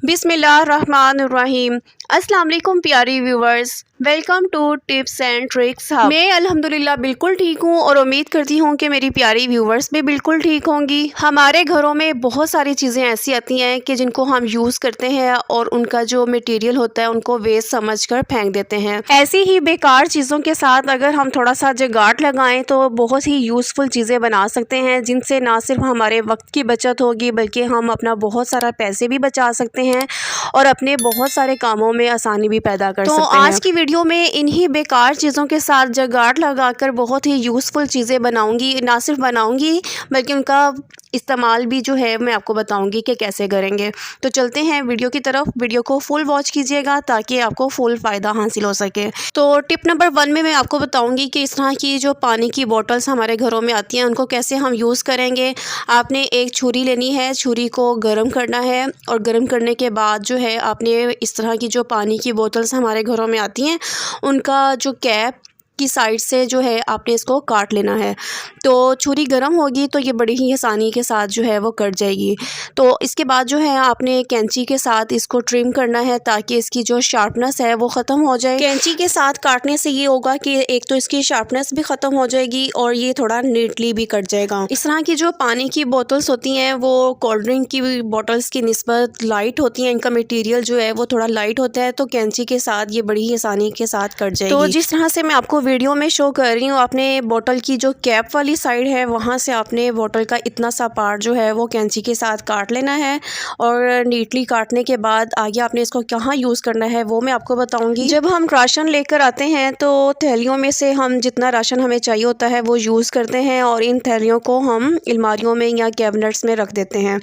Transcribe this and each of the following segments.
बिस्मिल्लाहिर्रहमानिर्रहीम। अस्सलाम वालेकुम प्यारी viewers, welcome to tips and tricks hub. मैं अल्हम्दुलिल्लाह बिल्कुल ठीक हूँ और उम्मीद करती हूँ कि मेरी प्यारी व्यूवर्स भी बिल्कुल ठीक होंगी। हमारे घरों में बहुत सारी चीज़ें ऐसी आती हैं कि जिनको हम यूज़ करते हैं और उनका जो मटेरियल होता है उनको वेस्ट समझकर फेंक देते हैं। ऐसी ही बेकार चीज़ों के साथ अगर हम थोड़ा सा जुगाड़ लगाएं तो बहुत ही यूज़फुल चीज़ें बना सकते हैं, जिनसे ना सिर्फ हमारे वक्त की बचत होगी बल्कि हम अपना बहुत सारा पैसे भी बचा सकते हैं और अपने बहुत सारे कामों में आसानी भी पैदा कर सकते हैं। तो आज की वीडियो में इन्हीं बेकार चीज़ों के साथ जुगाड़ लगाकर बहुत ही यूज़फुल चीज़ें बनाऊंगी, ना सिर्फ बनाऊंगी बल्कि उनका इस्तेमाल भी जो है मैं आपको बताऊंगी कि कैसे करेंगे। तो चलते हैं वीडियो की तरफ। वीडियो को फुल वॉच कीजिएगा ताकि आपको फुल फ़ायदा हासिल हो सके। तो टिप नंबर 1 में मैं आपको बताऊंगी कि इस तरह की जो पानी की बॉटल्स हमारे घरों में आती हैं उनको कैसे हम यूज़ करेंगे। आपने एक छुरी लेनी है, छुरी को गर्म करना है और गर्म करने के बाद जो है आपने इस तरह की जो पानी की बोतल्स हमारे घरों में आती हैं उनका जो कैप की साइड से जो है आपने इसको काट लेना है। तो छुरी गर्म होगी तो ये बड़ी ही आसानी के साथ जो है वो कट जाएगी। तो इसके बाद जो है आपने कैंची के साथ इसको ट्रिम करना है ताकि इसकी जो शार्पनेस है वो ख़त्म हो जाए। कैंची के साथ काटने से ये होगा कि एक तो इसकी शार्पनेस भी ख़त्म हो जाएगी और ये थोड़ा नीटली भी कट जाएगा। इस तरह की जो पानी की बोतल्स होती हैं वो कोल्ड ड्रिंक की बोतल्स की निस्बत लाइट होती हैं, इनका मटीरियल जो है वो थोड़ा लाइट होता है, तो कैंची के साथ ये बड़ी ही आसानी के साथ कट जाएगी। तो जिस तरह से मैं आपको वीडियो में शो कर रही हूँ, आपने बोतल की जो कैप वाली साइड है वहाँ से आपने बोतल का इतना सा पार्ट जो है वो कैंची के साथ काट लेना है और नीटली काटने के बाद आगे आपने इसको कहाँ यूज़ करना है वो मैं आपको बताऊंगी। जब हम राशन लेकर आते हैं तो थैलियों में से हम जितना राशन हमें चाहिए होता है वो यूज़ करते हैं और इन थैलियों को हम अलमारियों में या कैबिनेट्स में रख देते हैं।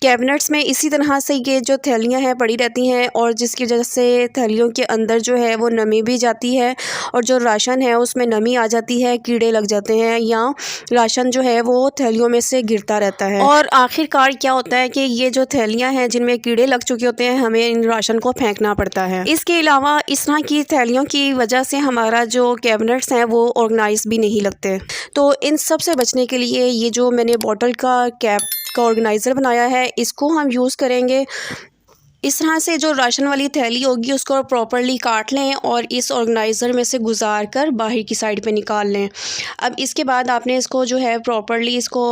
कैबिनेट्स में इसी तरह से ये जो थैलियाँ हैं पड़ी रहती हैं और जिसकी वजह से थैलियों के अंदर जो है वो नमी भी जाती है और जो राशन है उसमें नमी आ जाती है, कीड़े लग जाते हैं या राशन जो है वो थैलियों में से गिरता रहता है। और आखिरकार क्या होता है कि ये जो थैलियाँ हैं जिनमें कीड़े लग चुके होते हैं, हमें इन राशन को फेंकना पड़ता है। इसके अलावा इस तरह की थैलियों की वजह से हमारा जो कैबिनेट्स हैं वो ऑर्गेनाइज भी नहीं लगते। तो इन सब से बचने के लिए ये जो मैंने बॉटल का कैप का ऑर्गेनाइज़र बनाया है इसको हम यूज़ करेंगे। इस तरह से जो राशन वाली थैली होगी उसको प्रॉपर्ली काट लें और इस ऑर्गेनाइज़र में से गुजार कर बाहर की साइड पे निकाल लें। अब इसके बाद आपने इसको जो है प्रॉपर्ली इसको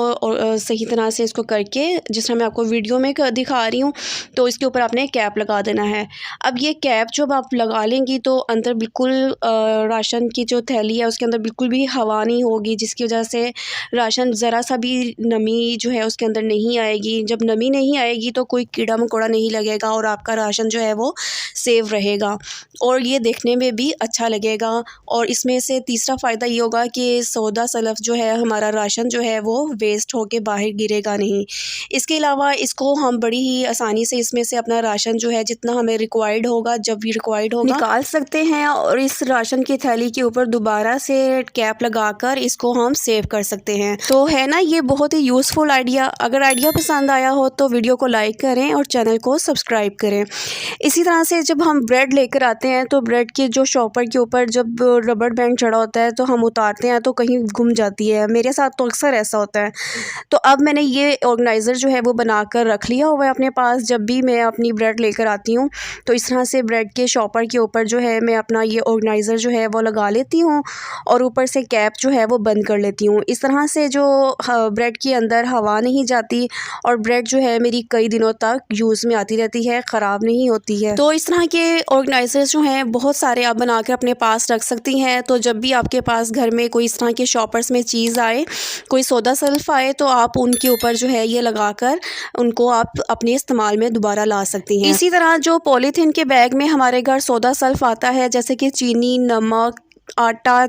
सही तरह से इसको करके, जिस तरह मैं आपको वीडियो में दिखा रही हूँ, तो इसके ऊपर आपने कैप लगा देना है। अब ये कैप जब आप लगा लेंगी तो अंदर बिल्कुल राशन की जो थैली है उसके अंदर बिल्कुल भी हवा नहीं होगी, जिसकी वजह से राशन ज़रा सा भी नमी जो है उसके अंदर नहीं आएगी। जब नमी नहीं आएगी तो कोई कीड़ा मकोड़ा नहीं लगेगा और आपका राशन जो है वो सेव रहेगा और ये देखने में भी अच्छा लगेगा। और इसमें से तीसरा फ़ायदा ये होगा कि सौदा सलफ जो है हमारा राशन जो है वो वेस्ट होके बाहर गिरेगा नहीं। इसके अलावा इसको हम बड़ी ही आसानी से इसमें से अपना राशन जो है जितना हमें रिक्वायर्ड होगा, जब भी रिक्वायर्ड होगा, निकाल सकते हैं और इस राशन की थैली के ऊपर दोबारा से कैप लगाकर इसको हम सेव कर सकते हैं। तो है ना ये बहुत ही यूज़फुल आइडिया। अगर आइडिया पसंद आया हो तो वीडियो को लाइक करें और चैनल को सब्सक्राइब करें। इसी तरह से जब हम ब्रेड लेकर आते हैं तो ब्रेड के जो शॉपर के ऊपर जब रबड़ बैंड चढ़ा होता है तो हम उतारते हैं तो कहीं गुम जाती है। मेरे साथ तो अक्सर ऐसा होता है। तो अब मैंने ये ऑर्गेनाइज़र जो है वो बनाकर रख लिया हुआ है अपने पास। जब भी मैं अपनी ब्रेड लेकर आती हूँ तो इस तरह से ब्रेड के शॉपर के ऊपर जो है मैं अपना ये ऑर्गेनाइज़र जो है वो लगा लेती हूँ और ऊपर से कैप जो है वो बंद कर लेती हूँ। इस तरह से जो ब्रेड के अंदर हवा नहीं जाती और ब्रेड जो है मेरी कई दिनों तक यूज़ में आती रहती है, ख़राब नहीं होती है। तो इस तरह के ऑर्गेनाइज़र्स जो हैं बहुत सारे आप बनाकर अपने पास रख सकती हैं। तो जब भी आपके पास घर में कोई इस तरह के शॉपर्स में चीज़ आए, कोई सौदा सल्फ आए, तो आप उनके ऊपर जो है ये लगाकर उनको आप अपने इस्तेमाल में दोबारा ला सकती हैं। इसी तरह जो पॉलीथीन के बैग में हमारे घर सौदा सल्फ आता है, जैसे कि चीनी, नमक, आटा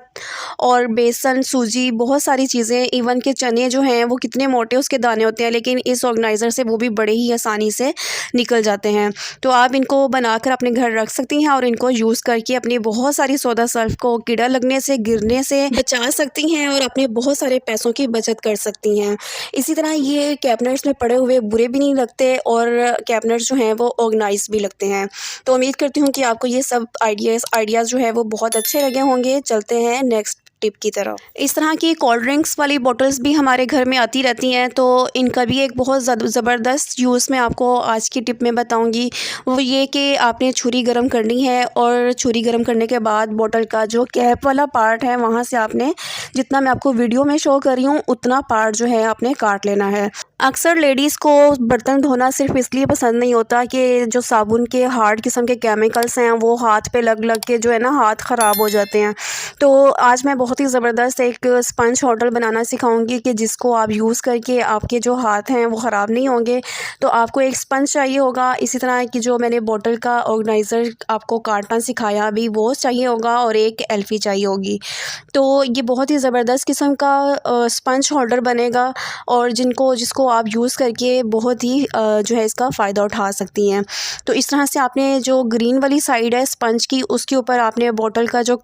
और बेसन, सूजी, बहुत सारी चीज़ें, इवन के चने जो हैं वो कितने मोटे उसके दाने होते हैं, लेकिन इस ऑर्गेनाइज़र से वो भी बड़े ही आसानी से निकल जाते हैं। तो आप इनको बनाकर अपने घर रख सकती हैं और इनको यूज़ करके अपनी बहुत सारी सौदा सल्फ को कीड़ा लगने से, गिरने से बचा सकती हैं और अपने बहुत सारे पैसों की बचत कर सकती हैं। इसी तरह ये कैबिनेट्स में पड़े हुए बुरे भी नहीं लगते और कैबिनेट्स जो हैं वो ऑर्गेनाइज भी लगते हैं। तो उम्मीद करती हूँ कि आपको ये सब आइडियाज़ जो है वो बहुत अच्छे लगे होंगे। चलते हैं नेक्स्ट टिप की तरह। इस तरह की कोल्ड ड्रिंक्स वाली बॉटल्स भी हमारे घर में आती रहती हैं, तो इनका भी एक बहुत ज़बरदस्त यूज़ मैं आपको आज की टिप में बताऊंगी। वो ये कि आपने छुरी गर्म करनी है और छुरी गर्म करने के बाद बॉटल का जो कैप वाला पार्ट है वहाँ से आपने जितना मैं आपको वीडियो में शो कर रही हूँ उतना पार्ट जो है आपने काट लेना है। अक्सर लेडीज़ को बर्तन धोना सिर्फ इसलिए पसंद नहीं होता कि जो साबुन के हार्ड किस्म के केमिकल्स हैं वो हाथ पे लग लग के जो है ना हाथ ख़राब हो जाते हैं। तो आज मैं बहुत ही ज़बरदस्त एक स्पंज होल्डर बनाना सिखाऊंगी कि जिसको आप यूज़ करके आपके जो हाथ हैं वो ख़राब नहीं होंगे। तो आपको एक स्पंज चाहिए होगा, इसी तरह की जो मैंने बॉटल का ऑर्गेनाइज़र आपको काटना सिखाया अभी वो चाहिए होगा, और एक एल्फ़ी चाहिए होगी। तो ये बहुत ही ज़बरदस्त किस्म का स्पंज होल्डर बनेगा और जिसको आप यूज़ करके बहुत ही जो है इसका फ़ायदा उठा सकती हैं। तो इस तरह से आपने जो ग्रीन वाली साइड है स्पंज की उसके ऊपर आपने बॉटल का जो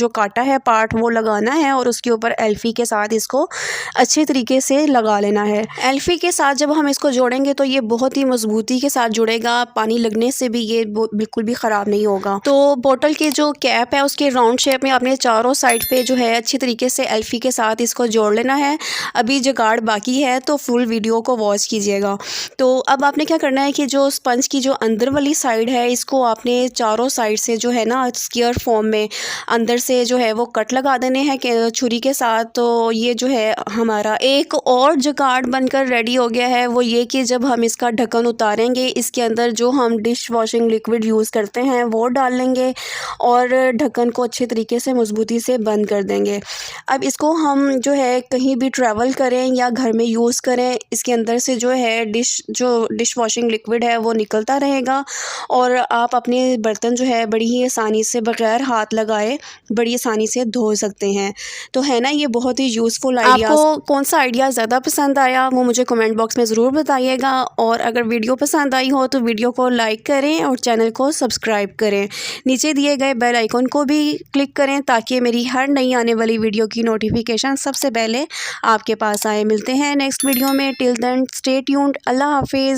काटा है पार्ट वो लगाना है और उसके ऊपर एल्फ़ी के साथ इसको अच्छे तरीके से लगा लेना है। एल्फ़ी के साथ जब हम इसको जोड़ेंगे तो ये बहुत ही मजबूती के साथ जुड़ेगा, पानी लगने से भी ये बिल्कुल भी ख़राब नहीं होगा। तो बॉटल के जो कैप है उसके राउंड शेप में आपने चारों साइड पे जो है अच्छी तरीके से एल्फ़ी के साथ इसको जोड़ लेना है। अभी जुगाड़ बाकी है तो फुल वीडियो को वॉच कीजिएगा। तो अब आपने क्या करना है कि जो स्पंज की जो अंदर वाली साइड है इसको आपने चारों साइड से जो है ना स्क्वायर फॉर्म में अंदर से जो है वो कट लगा देने हैं कि छुरी के साथ। तो ये जो है हमारा एक और जुगाड़ बनकर रेडी हो गया है, वो ये कि जब हम इसका ढक्कन उतारेंगे इसके अंदर जो हम डिश वॉशिंग लिक्विड यूज़ करते हैं वो डाल लेंगे और ढक्कन को अच्छे तरीके से मजबूती से बंद कर देंगे। अब इसको हम जो है कहीं भी ट्रैवल करें या घर में यूज़ करें, इसके अंदर से जो है डिश वॉशिंग लिक्विड है वो निकलता रहेगा और आप अपने बर्तन जो है बड़ी ही आसानी से बगैर हाथ लगाए बड़ी आसानी से धो सकते हैं। तो है ना ये बहुत ही यूज़फुल आइडिया। आपको कौन सा आइडिया ज़्यादा पसंद आया वो मुझे कमेंट बॉक्स में ज़रूर बताइएगा, और अगर वीडियो पसंद आई हो तो वीडियो को लाइक करें और चैनल को सब्सक्राइब करें। नीचे दिए गए बेल आइकन को भी क्लिक करें ताकि मेरी हर नई आने वाली वीडियो की नोटिफिकेशन सबसे पहले आपके पास आए। मिलते हैं नेक्स्ट वीडियो में, टिल देन स्टे ट्यून्ड, अल्लाह हाफिज़।